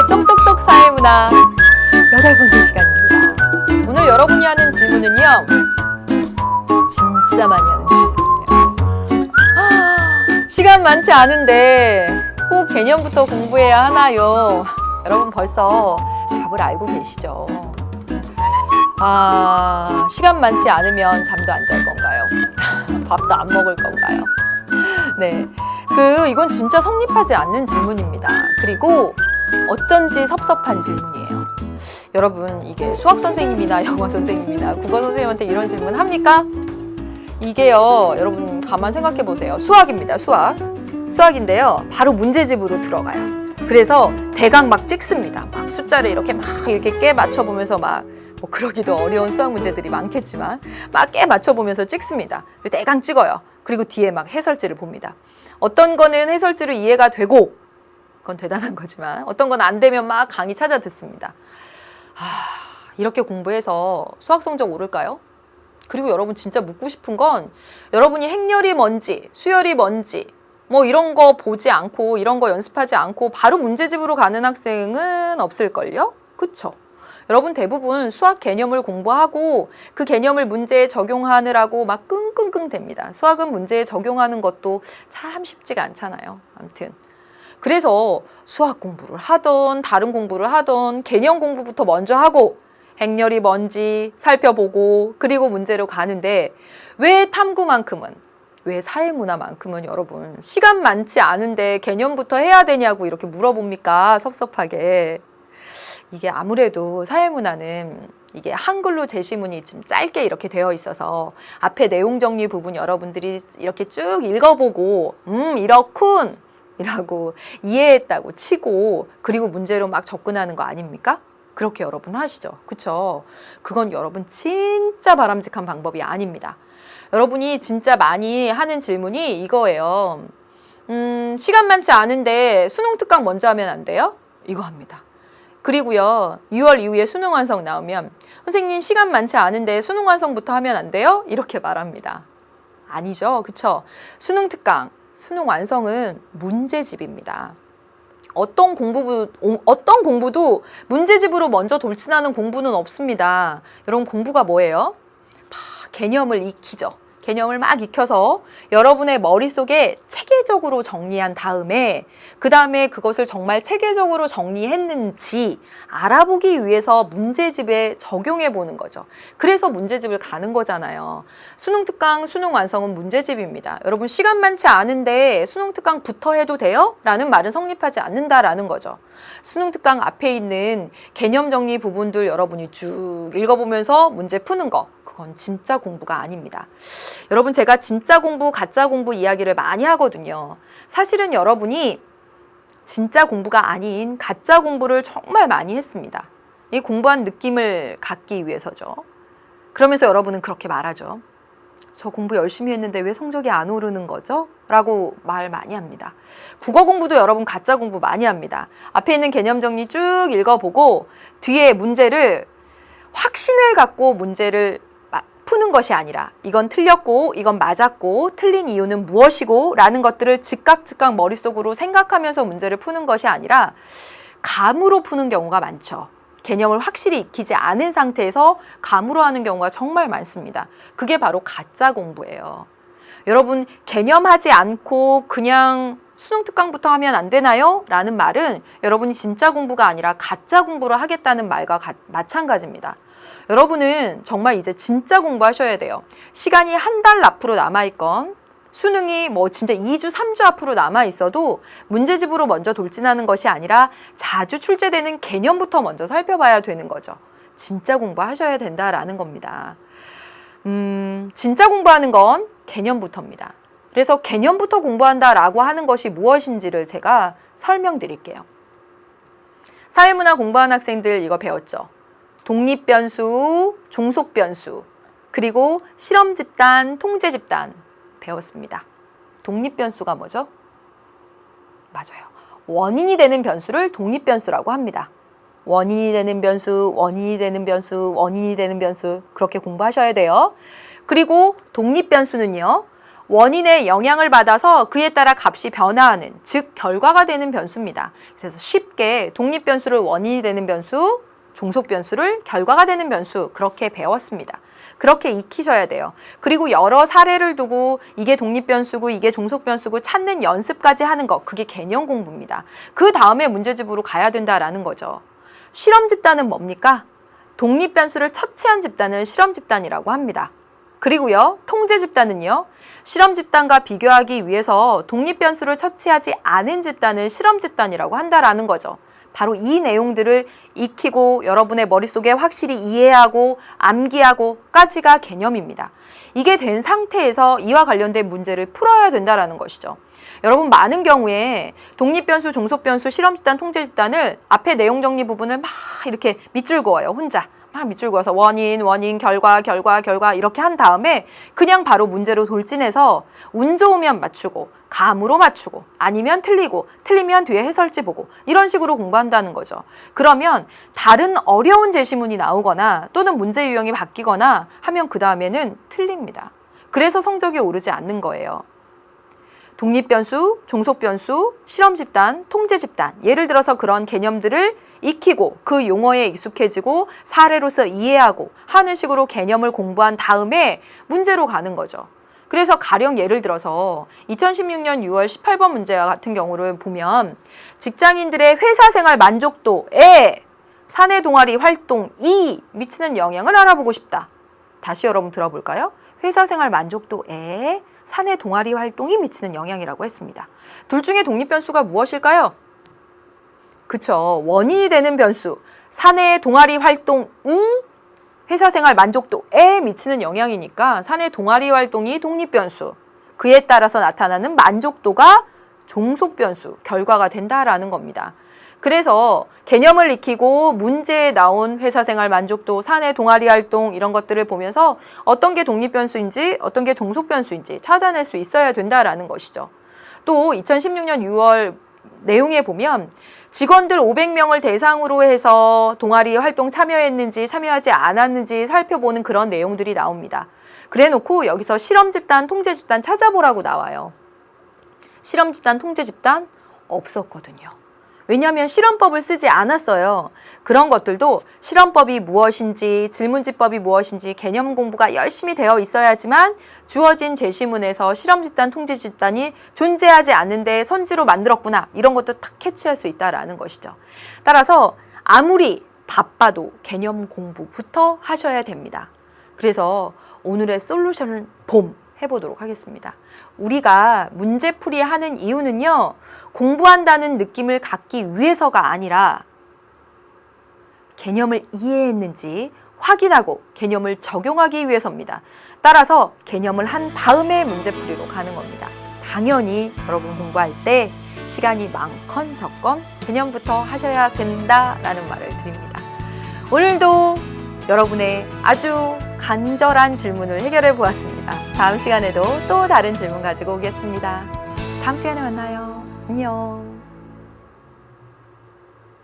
똑똑똑 사회문화 8번째 시간입니다. 오늘 여러분이 하는 질문은요, 진짜 많이 하는 질문이에요. 시간 많지 않은데 꼭 개념부터 공부해야 하나요? 여러분 벌써 답을 알고 계시죠? 시간 많지 않으면 잠도 안 잘 건가요? 밥도 안 먹을 건가요? 네, 이건 진짜 성립하지 않는 질문입니다. 그리고 어쩐지 섭섭한 질문이에요. 여러분, 이게 수학 선생님이나 영어 선생님이나 국어 선생님한테 이런 질문 합니까? 이게요, 여러분 가만 생각해 보세요. 수학입니다. 수학인데요, 바로 문제집으로 들어가요. 그래서 대강 막 찍습니다. 막 숫자를 이렇게 깨 맞춰보면서 뭐 그러기도 어려운 수학 문제들이 많겠지만 막 깨 맞춰보면서 찍습니다. 그리고 대강 찍어요. 그리고 뒤에 막 해설지를 봅니다. 어떤 거는 해설지로 이해가 되고, 그건 대단한 거지만 어떤 건 안 되면 막 강의 찾아 듣습니다. 이렇게 공부해서 수학 성적 오를까요? 그리고 여러분 진짜 묻고 싶은 건, 여러분이 행렬이 뭔지 수열이 뭔지 뭐 이런 거 보지 않고 이런 거 연습하지 않고 바로 문제집으로 가는 학생은 없을걸요? 그쵸? 여러분 대부분 수학 개념을 공부하고 그 개념을 문제에 적용하느라고 막 끙끙끙 됩니다. 수학은 문제에 적용하는 것도 참 쉽지가 않잖아요. 아무튼 그래서 수학 공부를 하던 다른 공부를 하던 개념 공부부터 먼저 하고 행렬이 뭔지 살펴보고 그리고 문제로 가는데, 왜 탐구만큼은, 왜 사회문화만큼은 여러분 시간 많지 않은데 개념부터 해야 되냐고 이렇게 물어봅니까? 섭섭하게. 이게 아무래도 사회문화는 이게 한글로 제시문이 좀 짧게 이렇게 되어 있어서 앞에 내용 정리 부분 여러분들이 이렇게 쭉 읽어보고 이렇군 이라고 이해했다고 치고 그리고 문제로 막 접근하는 거 아닙니까? 그렇게 여러분 하시죠. 그쵸? 그건 여러분 진짜 바람직한 방법이 아닙니다. 여러분이 진짜 많이 하는 질문이 이거예요. 시간 많지 않은데 수능 특강 먼저 하면 안 돼요? 이거 합니다. 그리고요, 6월 이후에 수능 완성 나오면 선생님 시간 많지 않은데 수능 완성부터 하면 안 돼요? 이렇게 말합니다. 아니죠. 그쵸? 수능 특강, 수능 완성은 문제집입니다. 어떤 공부도 문제집으로 먼저 돌진하는 공부는 없습니다. 여러분 공부가 뭐예요? 개념을 익히죠. 개념을 막 익혀서 여러분의 머릿속에 체계적으로 정리한 다음에 그 다음에 그것을 정말 체계적으로 정리했는지 알아보기 위해서 문제집에 적용해 보는 거죠. 그래서 문제집을 가는 거잖아요. 수능특강, 수능완성은 문제집입니다. 여러분 시간 많지 않은데 수능특강부터 해도 돼요? 라는 말은 성립하지 않는다라는 거죠. 수능특강 앞에 있는 개념 정리 부분들 여러분이 쭉 읽어보면서 문제 푸는 거, 그건 진짜 공부가 아닙니다. 여러분 제가 진짜 공부, 가짜 공부 이야기를 많이 하거든요. 사실은 여러분이 진짜 공부가 아닌 가짜 공부를 정말 많이 했습니다. 이 공부한 느낌을 갖기 위해서죠. 그러면서 여러분은 그렇게 말하죠. 저 공부 열심히 했는데 왜 성적이 안 오르는 거죠? 라고 말 많이 합니다. 국어 공부도 여러분 가짜 공부 많이 합니다. 앞에 있는 개념 정리 쭉 읽어보고 뒤에 문제를 확신을 갖고 문제를 푸는 것이 아니라 이건 틀렸고 이건 맞았고 틀린 이유는 무엇이고 라는 것들을 즉각 머릿속으로 생각하면서 문제를 푸는 것이 아니라 감으로 푸는 경우가 많죠. 개념을 확실히 익히지 않은 상태에서 감으로 하는 경우가 정말 많습니다. 그게 바로 가짜 공부예요. 여러분 개념하지 않고 그냥 수능특강부터 하면 안 되나요? 라는 말은 여러분이 진짜 공부가 아니라 가짜 공부를 하겠다는 말과 마찬가지입니다. 여러분은 정말 이제 진짜 공부하셔야 돼요. 시간이 한 달 앞으로 남아있건 수능이 뭐 진짜 2주, 3주 앞으로 남아있어도 문제집으로 먼저 돌진하는 것이 아니라 자주 출제되는 개념부터 먼저 살펴봐야 되는 거죠. 진짜 공부하셔야 된다라는 겁니다. 진짜 공부하는 건 개념부터입니다. 그래서 개념부터 공부한다라고 하는 것이 무엇인지를 제가 설명드릴게요. 사회문화 공부한 학생들 이거 배웠죠? 독립변수, 종속변수, 그리고 실험집단, 통제집단 배웠습니다. 독립변수가 뭐죠? 맞아요. 원인이 되는 변수를 독립변수라고 합니다. 원인이 되는 변수, 원인이 되는 변수, 원인이 되는 변수 그렇게 공부하셔야 돼요. 그리고 독립변수는요. 원인의 영향을 받아서 그에 따라 값이 변화하는, 즉 결과가 되는 변수입니다. 그래서 쉽게 독립변수를 원인이 되는 변수, 종속변수를 결과가 되는 변수, 그렇게 배웠습니다. 그렇게 익히셔야 돼요. 그리고 여러 사례를 두고 이게 독립변수고 이게 종속변수고 찾는 연습까지 하는 거, 그게 개념 공부입니다. 그 다음에 문제집으로 가야 된다라는 거죠. 실험 집단은 뭡니까? 독립변수를 처치한 집단을 실험 집단이라고 합니다. 그리고요, 통제 집단은요, 실험 집단과 비교하기 위해서 독립변수를 처치하지 않은 집단을 실험 집단이라고 한다라는 거죠. 바로 이 내용들을 익히고 여러분의 머릿속에 확실히 이해하고 암기하고까지가 개념입니다. 이게 된 상태에서 이와 관련된 문제를 풀어야 된다는 것이죠. 여러분, 많은 경우에 독립변수, 종속변수, 실험집단, 통제집단을 앞에 내용 정리 부분을 막 이렇게 밑줄 그어요. 혼자 막 밑줄 그어서 원인, 결과 이렇게 한 다음에 그냥 바로 문제로 돌진해서 운 좋으면 맞추고 감으로 맞추고 아니면 틀리고 틀리면 뒤에 해설지 보고 이런 식으로 공부한다는 거죠. 그러면 다른 어려운 제시문이 나오거나 또는 문제 유형이 바뀌거나 하면 그 다음에는 틀립니다. 그래서 성적이 오르지 않는 거예요. 독립변수, 종속변수, 실험집단, 통제집단, 예를 들어서 그런 개념들을 익히고 그 용어에 익숙해지고 사례로서 이해하고 하는 식으로 개념을 공부한 다음에 문제로 가는 거죠. 그래서 가령 예를 들어서 2016년 6월 18번 문제와 같은 경우를 보면 직장인들의 회사생활 만족도에 사내 동아리 활동이 미치는 영향을 알아보고 싶다. 다시 여러분 들어볼까요? 회사생활 만족도에 사내 동아리 활동이 미치는 영향이라고 했습니다. 둘 중에 독립변수가 무엇일까요? 그쵸. 원인이 되는 변수, 사내 동아리 활동이 회사생활 만족도에 미치는 영향이니까 사내 동아리 활동이 독립변수, 그에 따라서 나타나는 만족도가 종속변수, 결과가 된다라는 겁니다. 그래서 개념을 익히고 문제에 나온 회사생활 만족도, 사내 동아리 활동 이런 것들을 보면서 어떤 게 독립변수인지 어떤 게 종속변수인지 찾아낼 수 있어야 된다라는 것이죠. 또 2016년 6월 내용에 보면 직원들 500명을 대상으로 해서 동아리 활동 참여했는지 참여하지 않았는지 살펴보는 그런 내용들이 나옵니다. 그래놓고 여기서 실험집단, 통제집단 찾아보라고 나와요. 실험집단, 통제집단 없었거든요. 왜냐하면 실험법을 쓰지 않았어요. 그런 것들도 실험법이 무엇인지, 질문지법이 무엇인지 개념 공부가 열심히 되어 있어야지만 주어진 제시문에서 실험집단, 통제집단이 존재하지 않는데 선지로 만들었구나, 이런 것도 탁 캐치할 수 있다라는 것이죠. 따라서 아무리 바빠도 개념 공부부터 하셔야 됩니다. 그래서 오늘의 솔루션을 해보도록 하겠습니다. 우리가 문제풀이 하는 이유는요, 공부한다는 느낌을 갖기 위해서가 아니라 개념을 이해했는지 확인하고 개념을 적용하기 위해서입니다. 따라서 개념을 한 다음에 문제풀이로 가는 겁니다. 당연히 여러분 공부할 때 시간이 많건 적건 개념부터 하셔야 된다라는 말을 드립니다. 오늘도 여러분의 아주 간절한 질문을 해결해 보았습니다. 다음 시간에도 또 다른 질문 가지고 오겠습니다. 다음 시간에 만나요. 안녕.